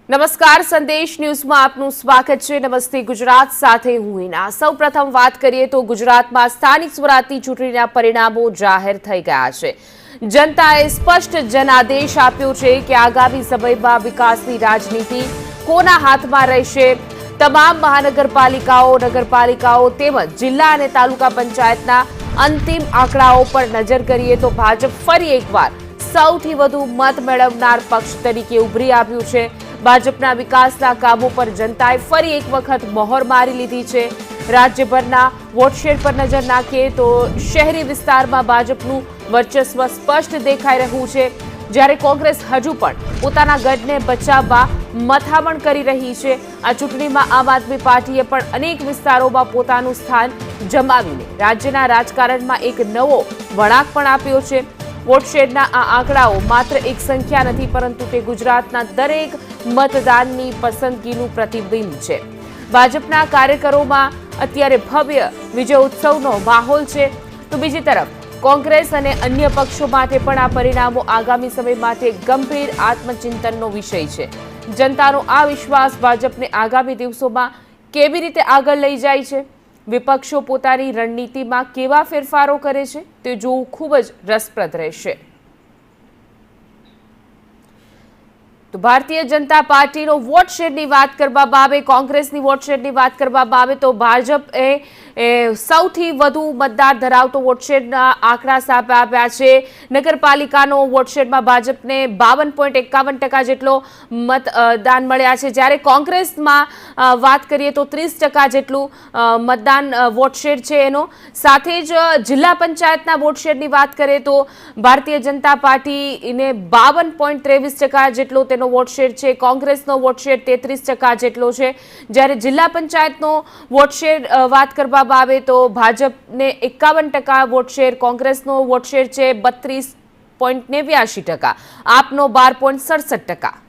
નમસ્કાર, સંદેશ ન્યૂઝમાં આપનું સ્વાગત છે। નમસ્તે ગુજરાત સાથે હું હિના। સૌપ્રથમ વાત કરીએ તો ગુજરાતમાં સ્થાનિક સ્વરાજની ચૂંટણીના પરિણામો જાહેર થઈ ગયા છે। જનતાએ સ્પષ્ટ જનાદેશ આપ્યો છે કે આગામી સમયમાં વિકાસની રાજનીતિ કોના હાથમાં રહેશે। તમામ મહાનગરપાલિકાઓ, નગરપાલિકાઓ તેમજ જિલ્લા અને તાલુકા પંચાયતના અંતિમ આંકડાઓ પર નજર કરીએ તો ભાજપ ફરી એકવાર સૌથી વધુ મત મેળવનાર પક્ષ તરીકે ઉભરી આવ્યું છે। ભાજપના વિકાસના કામો પર જનતાએ ફરી એક વખત મહોર મારી લીધી છે। રાજ્યભરના વોટશેર પર નજર નાખીએ તો શહેરી વિસ્તારમાં ભાજપનું વર્ચસ્વ સ્પષ્ટ દેખાઈ રહ્યું છે, જ્યારે કોંગ્રેસ હજુ પણ પોતાના ગઢને બચાવવા મથામણ કરી રહી છે। આ ચૂંટણીમાં આમ આદમી પાર્ટીએ પણ અનેક વિસ્તારોમાં પોતાનું સ્થાન જમાવીને રાજ્યના રાજકારણમાં એક નવો વળાંક પણ આપ્યો છે। વોટશેરના આ આંકડાઓ માત્ર એક સંખ્યા નથી, પરંતુ તે ગુજરાતના દરેક મતદાનની પસંદગીનું પ્રતિબિંબ છે। ભાજપના કાર્યકરોમાં અત્યારે ભવ્ય વિજય ઉત્સવનો માહોલ છે, તો બીજી તરફ કોંગ્રેસ અને અન્ય પક્ષો માટે પણ આ પરિણામો આગામી સમય માટે ગંભીર આત્મચિંતનનો વિષય છે। જનતાનો આ વિશ્વાસ ભાજપને આગામી દિવસોમાં કેવી રીતે આગળ લઈ જાય છે, વિપક્ષો પોતાની રણનીતિમાં કેવા ફેરફારો કરે છે, તે જોવું ખૂબ જ રસપ્રદ રહેશે। તો ભારતીય જનતા પાર્ટીનો વોટ શેરની વાત કરવામાં આવે, કોંગ્રેસની વોટ શેરની વાત કરવામાં આવે તો ભાજપ સૌથી વધુ મતદાર ધરાવતો વોટ શેરના આંકડા સામે આવ્યા છે। નગરપાલિકાનો વોટ શેરમાં ભાજપને 52.51% જેટલો મતદાન મળ્યા છે, જ્યારે કોંગ્રેસમાં વાત કરીએ તો 30% જેટલું મતદાન વોટ શેર છે એનો। સાથે જ જિલ્લા પંચાયતના વોટ શેરની વાત કરીએ તો ભારતીય જનતા પાર્ટીને 52.23% જેટલો તેનો વોટ શેર છે, કોંગ્રેસનો વોટ શેર 33% જેટલો છે, જ્યારે જિલ્લા પંચાયતનો વોટ શેર વાત કરવામાં આવે તો ભાજપને 51% વોટ શેર, કોંગ્રેસનો વોટ શેર છે 32.89%, આપનો 12.67%।